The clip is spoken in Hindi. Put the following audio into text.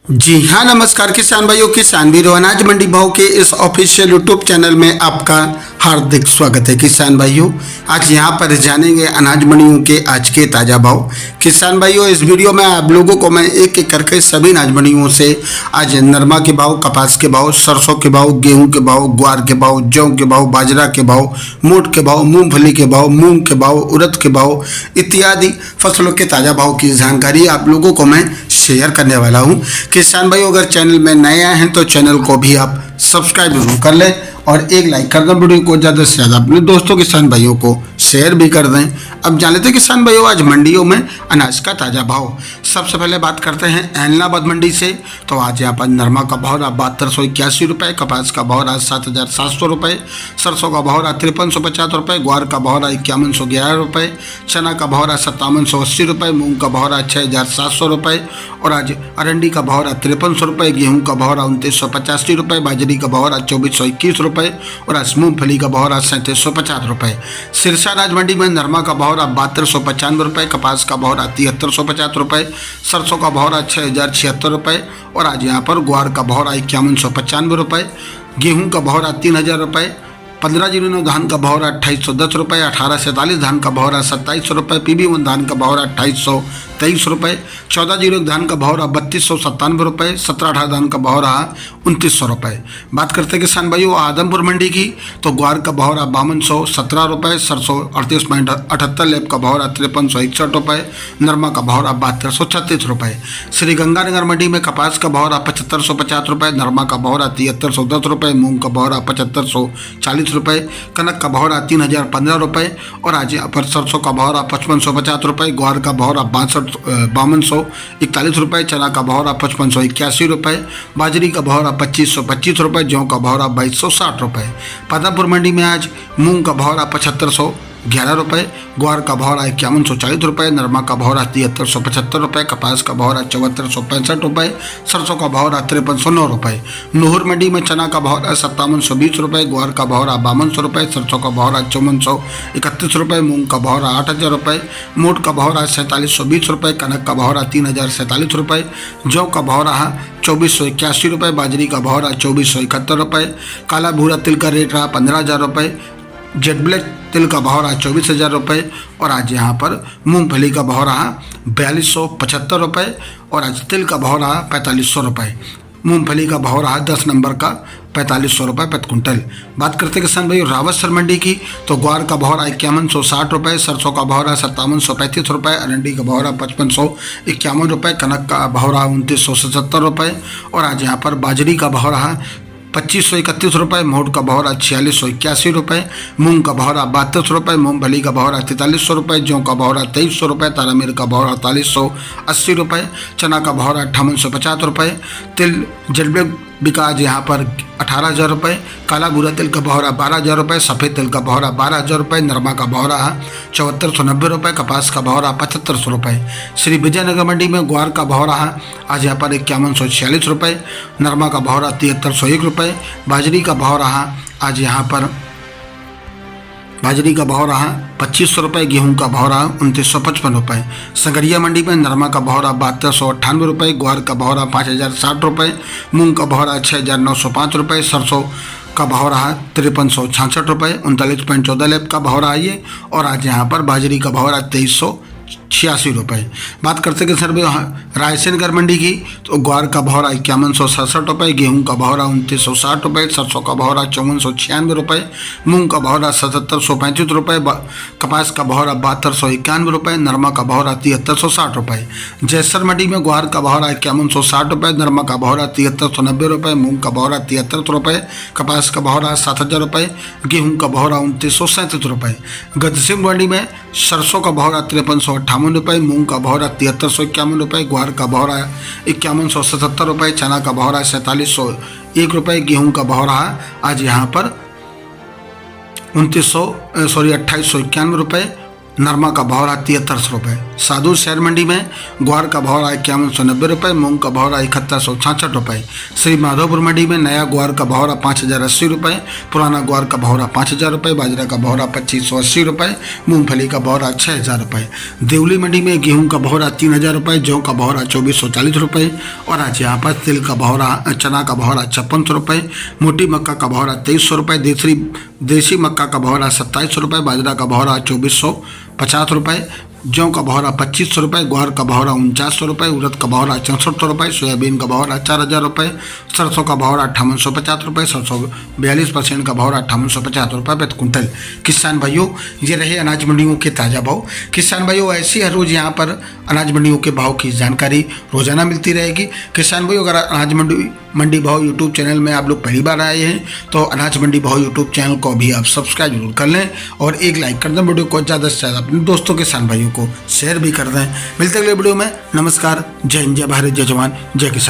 जी हाँ, नमस्कार किसान भाइयों, किसान वीरों, अनाज मंडी भाव के इस ऑफिशियल यूट्यूब चैनल में आपका हार्दिक स्वागत है। किसान भाइयों, आज यहाँ पर जानेंगे अनाज मंडियों के आज के ताज़ा भाव। किसान भाइयों, इस वीडियो में आप लोगों को मैं एक एक करके सभी अनाज मंडियों से आज नरमा के भाव, कपास के भाव, सरसों के भाव, गेहूँ के भाव, ग्वार के भाव, जौ के भाव, बाजरा के भाव, मोट के भाव, मूंगफली के भाव, मूंग के भाव, उड़द के भाव इत्यादि फसलों के ताज़ा भाव की जानकारी आप लोगों को मैं शेयर करने वाला हूं। किसान भाइयों, अगर चैनल में नए आए हैं तो चैनल को भी आप सब्सक्राइब जरूर कर लें और एक लाइक कर दें। वीडियो को ज़्यादा से ज़्यादा अपने दोस्तों किसान भाइयों को शेयर भी कर दें। अब जान लेते हैं किसान भाइयों आज मंडियों में अनाज का ताज़ा भाव। सबसे पहले बात करते हैं एलनाबाद मंडी से। तो आज यहाँ पर नरमा का भाव रहा 7281 रुपये, कपास का भाव रहा 7700 रुपये, सरसों का भाव रहा 5350 रुपये, ग्वार का भाव रहा 5111 रुपये, चना का भाव रहा 5780 रुपये, मूंग का भाव रहा 6700 रुपये और आज अरंडी का भाव रहा 5300 रुपये, गेहूँ का भाव रहा 2985 रुपये, बाजरी का भाव रहा 2421 रुपये और आज मूंगफली का भाव रहा 3750 रुपये। सिरसा अनाज मंडी में नरमा का भाव रहा 7295 रुपये, कपास का भाव रहा 7350 रुपये, सरसों का भाव रहा 6076 रुपये और आज यहाँ पर ग्वार का भाव रहा 5195 रुपये, गेहूँ का भाव रहा 3000 रुपये, 1509 धान का भाव रहा 2810 रुपये, 1847 धान का भाव रहा 2700 रुपये, PB1 धान का भाव रहा 2823 रुपये, 1401 धान का भाव रहा 3297 रुपये, 1718 धान का भाव रहा 2900 रुपये। बात करते हैं किसान भाइयों आदमपुर मंडी की। तो ग्वार का भाव रहा 5217 रुपये, सरसों 38.78 लेब का भाव रहा 5361 रुपये, नरमा का भाव रहा 7236 रुपये। श्री गंगानगर मंडी में कपास का भाव रहा 7550 रुपये, नरमा का भाव रहा 7310 रुपये, मूंग का भाव रहा 7540 रुपये, कनक का भाव रहा 3015 रुपये और आज यहाँ पर सरसों का भाव रहा 5550 रुपये, ग्वार का भाव रहा 5241 रुपये, चना का भाव रहा 5581 रुपये, बाजरी का भाव रहा 2525 रुपये, जौ का भाव रहा 2260 रुपये। पदमपुर मंडी में आज मूंग का भाव रहा 7511 रुपये, ग्वार का भाव रहा 5140 रुपये, नरमा का भाव रहा 7375 रुपये, कपास का भाव रहा 7465 रुपये, सरसों का भाव रहा 5309 रुपये। नूहर मंडी में चना का भाव रहा 5720 रुपये, ग्वार का भाव रहा 5200 रुपये, सरसों का भाव रहा 5431 रुपये, मूंग का भाव रहा 8000 रुपये, मोट का भाव रहा 4720 रुपये, कनक का भाव रहा 3047 रुपये, जौ का भाव रहा 2481 रुपये, बाजरी का भाव रहा 2471 रुपये, काला भूरा तिल का रेट रहा 15000 रुपये, जेट ब्लैक तिल का भाव रहा 24000 रुपये और आज यहाँ पर मूंगफली का भाव रहा 4275 रुपये और आज तिल का भाव रहा 4500 रुपये। मूंगफली का भाव रहा 10 नंबर का 4500 रुपये प्रति कुंटल। बात करते किसान भाई रावतसर मंडी की। तो ग्वार का भाव रहा 5160 रुपये, सरसों का भाव रहा 5735 रुपये, अरंडी का भाव रहा 5551 रुपये, कनक का भाव रहा 2977 रुपये और आज यहाँ पर बाजरी का भाव रहा 2531 रुपये, मोट का भाव रहा 4681 रुपये, मूंग का भाव रहा 32 रुपये, मूंगफली का भाव रहा 4300 रुपये, जौ का भाव रहा 2300 रुपये, तारामीर का भाव रहा 4380 रुपये, चना का भाव रहा 5850 रुपये, तिल जलबे बिकाज यहाँ पर 18000 रुपये, काला भूरा तिल का भाव रहा 12000 रुपये, सफ़ेद तिल का भाव रहा 12000 रुपये, नरमा का भाव रहा 7490 रुपये, कपास का भाव रहा 7500 रुपये। श्री विजयनगर मंडी में ग्वार का भाव रहा आज यहाँ पर 5146 रुपये, नरमा का भाव रहा 7301 रुपये, बाजरी का भाव रहा आज यहाँ पर 2500 रुपये, गेहूं का भाव रहा 2955 रुपये। संगरिया मंडी में नरमा का भाव रहा 7298 रुपये, ग्वार का भाव रहा 5060 रुपये, मूंग का भाव रहा 6905 रुपये, सरसों का भाव रहा 5366 रुपये, 39.14 लेब का भाव रहा ये और आज यहाँ पर बाजरी का भाव रहा 2386 रुपये। बात करते कि सर रायसेनगर मंडी की। तो ग्वार का भाव रहा 5167 रुपये, गेहूं का भाव रहा 2960 रुपये, सरसों का भाव रहा 5496 रुपये, मूंग का भाव रहा 7735 रुपये, कपास का भाव रहा 7291 रुपये, नरमा का भाव रहा 7360 रुपये। जैसर मंडी में ग्वार का भाव रहा 5160 रुपये, नरमा का भाव रहा 7390 रुपये, मूंग का भाव रहा 73 रुपये, कपास का भाव रहा 7000 रुपये, गेहूं का भाव रहा 2937 रुपये। गदसिम मंडी में सरसों का भाव रहा 5358 रुपये, मूंग का भाव रहा 7351 रुपये, ग्वार का भाव रहा 5177 रुपये, चना का भाव रहा 4701 रुपये, गेहूं का भाव रहा आज यहाँ पर 2891 रुपये नरमा का भाव रहा 7300 रुपये। साधु शहर मंडी में ग्वार का भाव रहा 5190 रुपये, मूंग का भाव रहा 7166 रुपये। श्री माधोपुर मंडी में नया ग्वार का भाव रहा 5080 रुपये, पुराना ग्वार का भाव रहा 5000 रुपये, बाजरा का भाव रहा 2580 रुपये, मूंगफली का भाव रहा 6000 रुपये। देवली मंडी में गेहूं का भाव रहा 3000 रुपये, जौ का भाव रहा 2440 रुपये और आज यहाँ पर तिल का भाव रहा, चना का भाव रहा 5600 रुपये, मोटी मक्का का भाव रहा 2300 रुपये, देसी मक्का का भाव रहा 2700 रुपये, बाजरा का भाव रहा 2450 रुपये, जौ का भाव रहा 2500 रुपये, ग्वार का भाव रहा 4900 रुपये, उड़द का भाव रहा 6400 रुपये, सोयाबीन का भाव रहा 4000 रुपये, सरसों का भाव रहा 5850 रुपये, सरसों 42% का भाव रहा 5850 रुपये प्रति कुंटल। किसान भाइयों, ये रहे अनाज मंडियों के ताज़ा भाव। किसान भाइयों, ऐसी हर रोज़ यहाँ पर अनाज मंडियों के भाव की जानकारी रोजाना मिलती रहेगी। किसान भाइयों, अगर अनाज मंडी भाव यूट्यूब चैनल में आप लोग पहली बार आए हैं तो अनाज मंडी भाव यूट्यूब चैनल को भी आप सब्सक्राइब जरूर कर लें और एक लाइक कर दें। वीडियो को ज़्यादा से ज़्यादा अपने दोस्तों किसान भाइयों को शेयर भी कर दें। मिलते अगले वीडियो में। नमस्कार, जय हिंद, जय भारत, जय जवान, जय किसान।